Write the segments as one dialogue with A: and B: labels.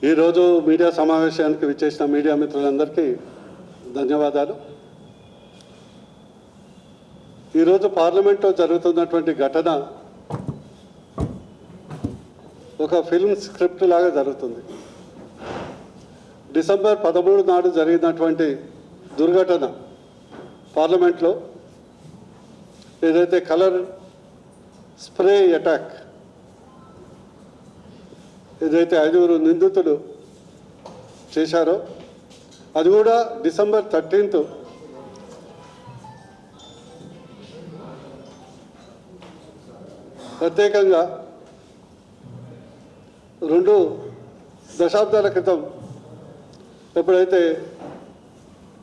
A: ఈరోజు మీడియా సమావేశానికి విచ్చేసిన మీడియా మిత్రులందరికీ ధన్యవాదాలు. ఈరోజు పార్లమెంట్లో జరుగుతున్నటువంటి ఘటన ఒక ఫిల్మ్ స్క్రిప్ట్ లాగా జరుగుతుంది. డిసెంబర్ 13 నాడు జరిగినటువంటి దుర్ఘటన పార్లమెంట్లో ఏదైతే కలర్ స్ప్రే అటాక్ ఏదైతే 5 నిందితులు చేశారో అది కూడా డిసెంబర్ 13 ప్రత్యేకంగా 2 దశాబ్దాల క్రితం ఎప్పుడైతే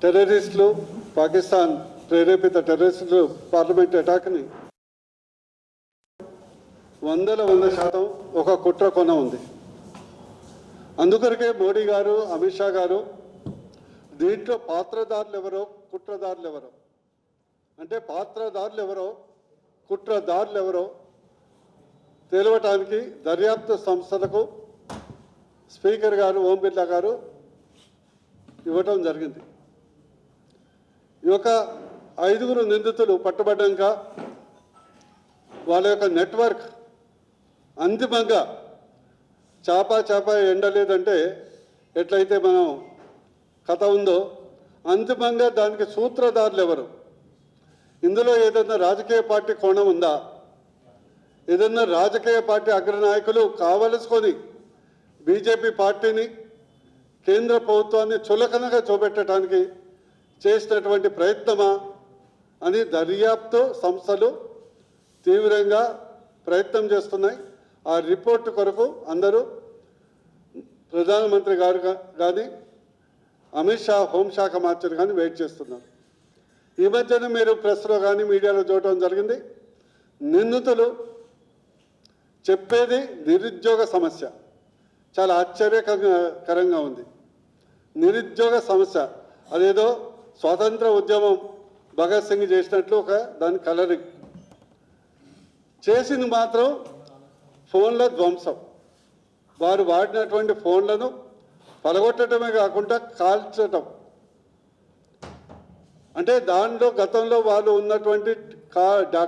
A: టెర్రరిస్టులు పాకిస్తాన్ ప్రేరేపిత టెర్రరిస్టులు పార్లమెంట్ అటాక్ని 100% ఒక కుట్ర కొన ఉంది. అందుకొరకే మోడీ గారు అమిత్ షా గారు దీంట్లో పాత్రదారులు ఎవరో కుట్రదారులు ఎవరో అంటే పాత్రదారులు ఎవరో కుట్రదారులు ఎవరో తేలవటానికి దర్యాప్తు సంస్థలకు స్పీకర్ గారు ఓం బిర్లా గారు ఇవ్వటం జరిగింది. ఈ యొక్క 5 నిందితులు పట్టుబడ్డాక వాళ్ళ యొక్క నెట్వర్క్ అంతిమంగా చాప ఎండలేదంటే ఎట్లయితే మనం కథ ఉందో అంతిమంగా దానికి సూత్రధారులు ఎవరు, ఇందులో ఏదైనా రాజకీయ పార్టీ కోణం ఉందా, ఏదైనా రాజకీయ పార్టీ అగ్రనాయకులు కావలసుకొని బీజేపీ పార్టీని కేంద్ర ప్రభుత్వాన్ని చులకనగా చూపెట్టడానికి చేసినటువంటి ప్రయత్నమా అని దర్యాప్తు సంస్థలు తీవ్రంగా ప్రయత్నం చేస్తున్నాయి. ఆ రిపోర్ట్ కొరకు అందరూ ప్రధానమంత్రి గారు కానీ అమిత్ షా హోంశాఖ మంత్రి కానీ వెయిట్ చేస్తున్నారు. ఈ మధ్యన మీరు ప్రెస్లో కానీ మీడియాలో చూడటం జరిగింది. నిందితులు చెప్పేది నిరుద్యోగ సమస్య చాలా ఆశ్చర్యకరంగా ఉంది. నిరుద్యోగ సమస్య అదేదో స్వాతంత్ర ఉద్యమం భగత్ సింగ్ చేసినట్లు ఒక దాని కలరింగ్ చేసింది మాత్రం ఫోన్ల ధ్వంసం. వారు వాడినటువంటి ఫోన్లను పలగొట్టడమే కాకుండా కాల్చటం. అంటే దానిలో గతంలో వాళ్ళు ఉన్నటువంటి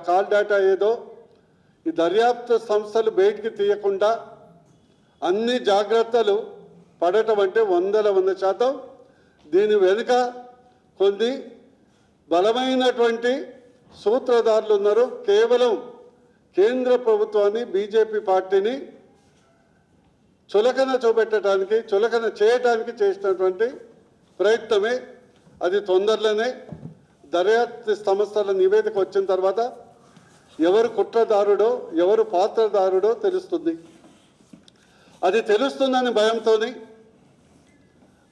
A: కాల్ డేటా ఏదో ఈ దర్యాప్తు సంస్థలు బయటికి తీయకుండా అన్ని జాగ్రత్తలు పడటం అంటే 100% దీని వెనుక కొన్ని బలమైనటువంటి సూత్రధారులు ఉన్నారు. కేవలం కేంద్ర ప్రభుత్వాన్ని బీజేపీ పార్టీని చులకన చూపెట్టడానికి చులకన చేయడానికి చేసినటువంటి ప్రయత్నమే. అది తొందరలోనే దర్యాప్తు సంస్థల నివేదిక వచ్చిన తర్వాత ఎవరు కుట్రదారుడో ఎవరు పాత్రదారుడో తెలుస్తుంది. అది తెలుస్తుందని భయంతో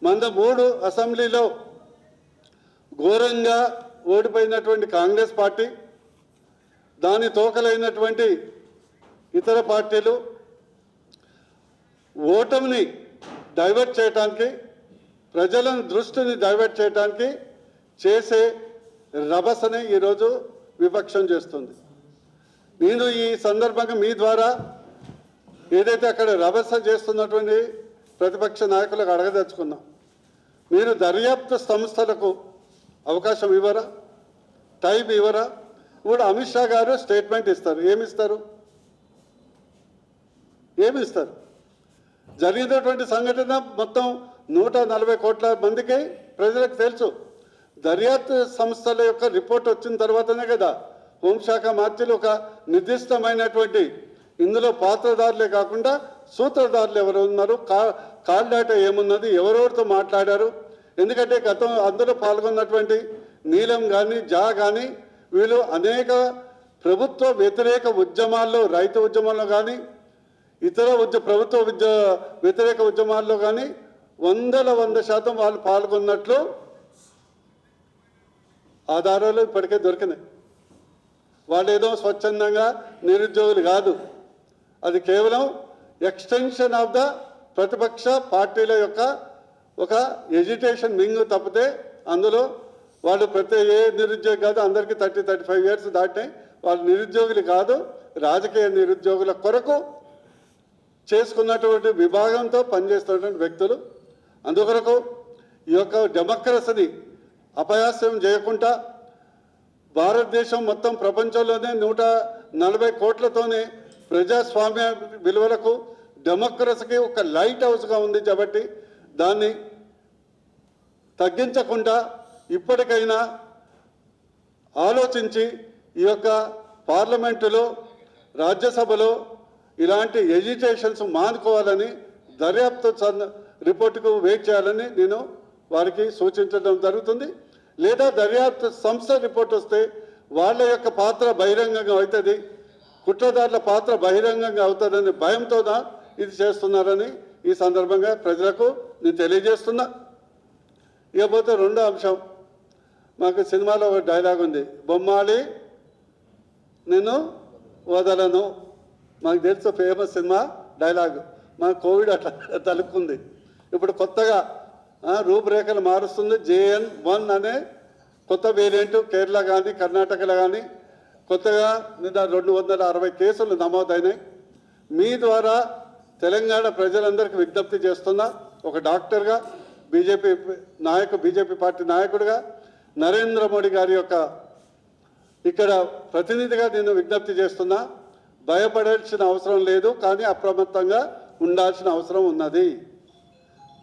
A: మన 3 అసెంబ్లీలో ఘోరంగా ఓడిపోయినటువంటి కాంగ్రెస్ పార్టీ దాని తోకలైనటువంటి ఇతర పార్టీలు ఓటమిని డైవర్ట్ చేయడానికి ప్రజల దృష్టిని డైవర్ట్ చేయడానికి చేసే రభసనే ఈరోజు విపక్షం చేస్తుంది. నేను ఈ సందర్భంగా మీ ద్వారా ఏదైతే అక్కడ రభస చేస్తున్నటువంటి ప్రతిపక్ష నాయకులకు అడగదలుచుకున్నా, మీరు దర్యాప్తు సంస్థలకు అవకాశం ఇవ్వరా, టైం ఇవ్వరా? ఇప్పుడు అమిత్ షా గారు స్టేట్మెంట్ ఇస్తారు. ఏమిస్తారు? జరిగినటువంటి సంఘటన మొత్తం 140 కోట్ల మందికి ప్రజలకు తెలుసు. దర్యాప్తు సంస్థల యొక్క రిపోర్ట్ వచ్చిన తర్వాతనే కదా హోంశాఖ మంత్రులు ఒక నిర్దిష్టమైనటువంటి ఇందులో పాత్రదారులే కాకుండా సూత్రధారులు ఎవరు ఉన్నారు, కాల్ డేటా ఏమున్నది, ఎవరెవరితో మాట్లాడారు. ఎందుకంటే అందులో పాల్గొన్నటువంటి నీలం కానీ జా కానీ వీళ్ళు అనేక ప్రభుత్వ వ్యతిరేక ఉద్యమాల్లో రైతు ఉద్యమంలో కానీ ఇతర ప్రభుత్వ వ్యతిరేక ఉద్యమాల్లో కానీ 100% వాళ్ళు పాల్గొన్నట్లు ఆధారాలు ఇప్పటికే దొరికినాయి. వాళ్ళు ఏదో స్వచ్ఛందంగా నిరుద్యోగులు కాదు, అది కేవలం ఎక్స్టెన్షన్ ఆఫ్ ద ప్రతిపక్ష పార్టీల యొక్క ఒక ఎడ్యుకేషన్ వింగ్ తప్పితే అందులో వాళ్ళు ఏ నిరుద్యోగి కాదు. అందరికీ 30-35 ఇయర్స్ దాటినాయి. వాళ్ళు నిరుద్యోగులు కాదు, రాజకీయ నిరుద్యోగుల కొరకు చేసుకున్నటువంటి విభాగంతో పనిచేస్తున్నటువంటి వ్యక్తులు. అందుకొరకు ఈ యొక్క డెమోక్రసీని అపహాస్యం చేయకుండా భారతదేశం మొత్తం ప్రపంచంలోనే 140 కోట్లతోనే ప్రజాస్వామ్య విలువలకు డెమోక్రసీకి ఒక లైట్ హౌస్గా ఉంది కాబట్టి దాన్ని తగ్గించకుండా ఇప్పటికైనా ఆలోచించి ఈ యొక్క పార్లమెంటులో రాజ్యసభలో ఇలాంటి ఎజిటేషన్స్ మానుకోవాలని దర్యాప్తు రిపోర్టుకు వెయిట్ చేయాలని నేను వారికి సూచించడం జరుగుతుంది. లేదా దర్యాప్తు సంస్థ రిపోర్ట్ వస్తే వాళ్ళ యొక్క పాత్ర బహిరంగంగా అవుతుంది, కుట్రదారుల పాత్ర బహిరంగంగా అవుతుందని భయంతో ఇది చేస్తున్నారని ఈ సందర్భంగా ప్రజలకు నేను తెలియజేస్తున్నా. ఇకపోతే రెండో అంశం, మాకు సినిమాలో ఒక డైలాగ్ ఉంది, బొమ్మాలి నేను వదలను. మాకు తెలుసు ఫేమస్ సినిమా డైలాగ్. మన కోవిడ్ అట్లా తలుపుకుంది. ఇప్పుడు కొత్తగా రూపురేఖలు మారుస్తుంది. JN1 అనే కొత్త వేరియంట్ కేరళ కానీ కర్ణాటకలో కానీ కొత్తగా 260 కేసులు నమోదైనాయి. మీ ద్వారా తెలంగాణ ప్రజలందరికీ విజ్ఞప్తి చేస్తున్నా, ఒక డాక్టర్గా, బీజేపీ పార్టీ నాయకుడిగా, నరేంద్ర మోడీ గారి యొక్క ఇక్కడ ప్రతినిధిగా నేను విజ్ఞప్తి చేస్తున్నా, భయపడాల్సిన అవసరం లేదు, కానీ అప్రమత్తంగా ఉండాల్సిన అవసరం ఉన్నది.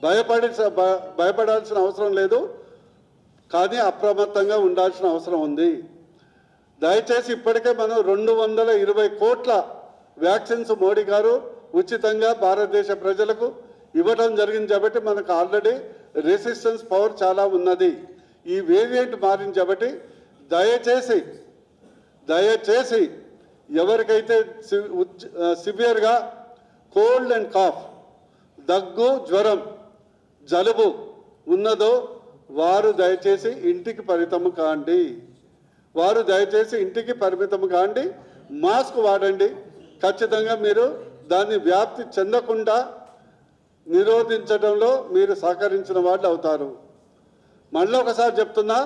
A: భయపడాల్సిన అవసరం లేదు, కానీ అప్రమత్తంగా ఉండాల్సిన అవసరం ఉంది. దయచేసి ఇప్పటికే మనం 220 కోట్ల వ్యాక్సిన్స్ మోడీ గారు ఉచితంగా భారతదేశ ప్రజలకు ఇవ్వడం జరిగింది కాబట్టి మనకు ఆల్రెడీ రెసిస్టెన్స్ పవర్ చాలా ఉన్నది. ఈ వేరియంట్ మారింది కాబట్టి దయచేసి ఎవరికైతే సివియర్గా కోల్డ్ అండ్ కాఫ్, దగ్గు, జ్వరం, జలుబు ఉన్నదో వారు దయచేసి ఇంటికి పరిమితం కాండి. మాస్క్ వాడండి. ఖచ్చితంగా మీరు దాన్ని వ్యాప్తి చెందకుండా నిరోధించడంలో మీరు సహకరించిన వాళ్ళు అవుతారు. మళ్ళీ ఒకసారి చెప్తున్నా,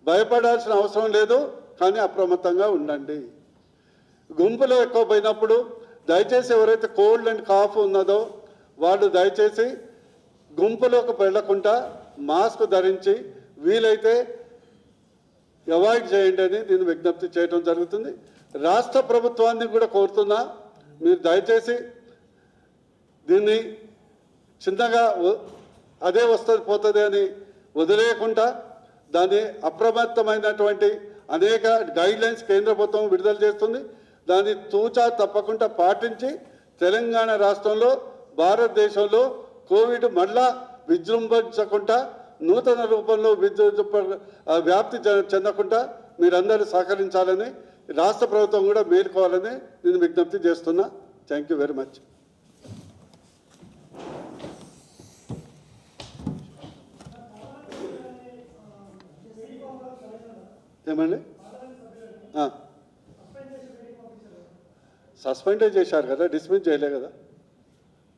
A: భయపడాల్సిన అవసరం లేదు, కానీ అప్రమత్తంగా ఉండండి. గుంపులో ఎక్కువ పోయినప్పుడు దయచేసి ఎవరైతే కోల్డ్ అండ్ కాఫ్ ఉన్నదో వాళ్ళు దయచేసి గుంపులోకి వెళ్ళకుండా మాస్క్ ధరించి వీలైతే అవాయిడ్ చేయండి అని నేను విజ్ఞప్తి చేయడం జరుగుతుంది. రాష్ట్ర ప్రభుత్వాన్ని కూడా కోరుతున్నా, మీరు దయచేసి దీన్ని చిన్నగా అదే వస్తుంది పోతుంది అని వదిలేయకుండా దాన్ని అప్రమత్తమైనటువంటి అనేక గైడ్లైన్స్ కేంద్ర ప్రభుత్వం విడుదల చేస్తుంది. దాన్ని తూచా తప్పకుండా పాటించి తెలంగాణ రాష్ట్రంలో, భారతదేశంలో కోవిడ్ మళ్ళా విజృంభించకుండా, నూతన రూపంలో వ్యాప్తి చెందకుండా మీరందరూ సహకరించాలని, రాష్ట్ర ప్రభుత్వం కూడా మేలుకోవాలని నేను విజ్ఞప్తి చేస్తున్నా. Thank you very much. ఏమండి, సస్పెండే చేశారు కదా, డిస్మిస్ చేయలే కదా.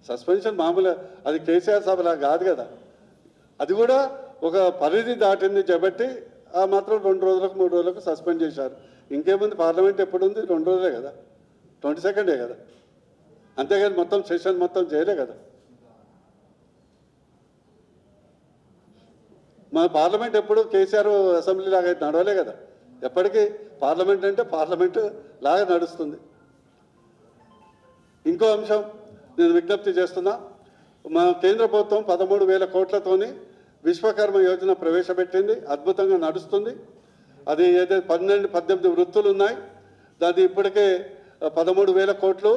A: సస్పెన్షన్ మామూలు, అది కేసీఆర్ సభలా కాదు కదా. అది కూడా ఒక పరిధి దాటింది కాబట్టి ఆ మాత్రం 2 రోజులకు 3 రోజులకు సస్పెండ్ చేశారు. ఇంకేముంది, పార్లమెంట్ ఎప్పుడు ఉంది? 2 రోజులే కదా, 22nd కదా. అంతేగాని మొత్తం సెషన్ మొత్తం చేయలే కదా. మన పార్లమెంట్ ఎప్పుడు కేసీఆర్ అసెంబ్లీ లాగా అయితే నడవలే కదా. ఎప్పటికీ పార్లమెంట్ అంటే పార్లమెంటు లాగా నడుస్తుంది. ఇంకో అంశం నేను విజ్ఞప్తి చేస్తున్నా, మా కేంద్ర ప్రభుత్వం 13,000 కోట్లతోని విశ్వకర్మ యోజన ప్రవేశపెట్టింది. అద్భుతంగా నడుస్తుంది. అది ఏదైతే 12-18 వృత్తులు ఉన్నాయి, దాన్ని ఇప్పటికే 13,000 కోట్లు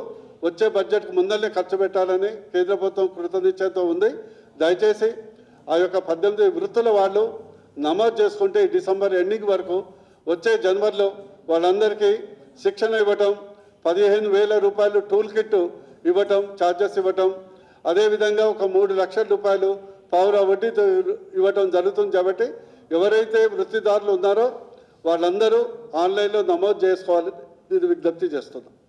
A: వచ్చే బడ్జెట్కు ముందరనే ఖర్చు పెట్టాలని కేంద్ర ప్రభుత్వం కృతనిశ్చయంతో ఉంది. దయచేసి ఆ యొక్క 18 వృత్తుల వాళ్ళు నమోదు చేసుకుంటే డిసెంబర్ ఎండింగ్ వరకు, వచ్చే జనవరిలో వాళ్ళందరికీ శిక్షణ ఇవ్వటం, 15,000 రూపాయలు టూల్ కిట్ ఇవ్వటం, ఛార్జెస్ ఇవ్వటం, అదేవిధంగా ఒక 3 లక్షల రూపాయలు పావుల వడ్డీతో ఇవ్వటం జరుగుతుంది. కాబట్టి ఎవరైతే వృత్తిదారులు ఉన్నారో వాళ్ళందరూ ఆన్లైన్లో నమోదు చేసుకోవాలని నేను విజ్ఞప్తి చేస్తున్నాను.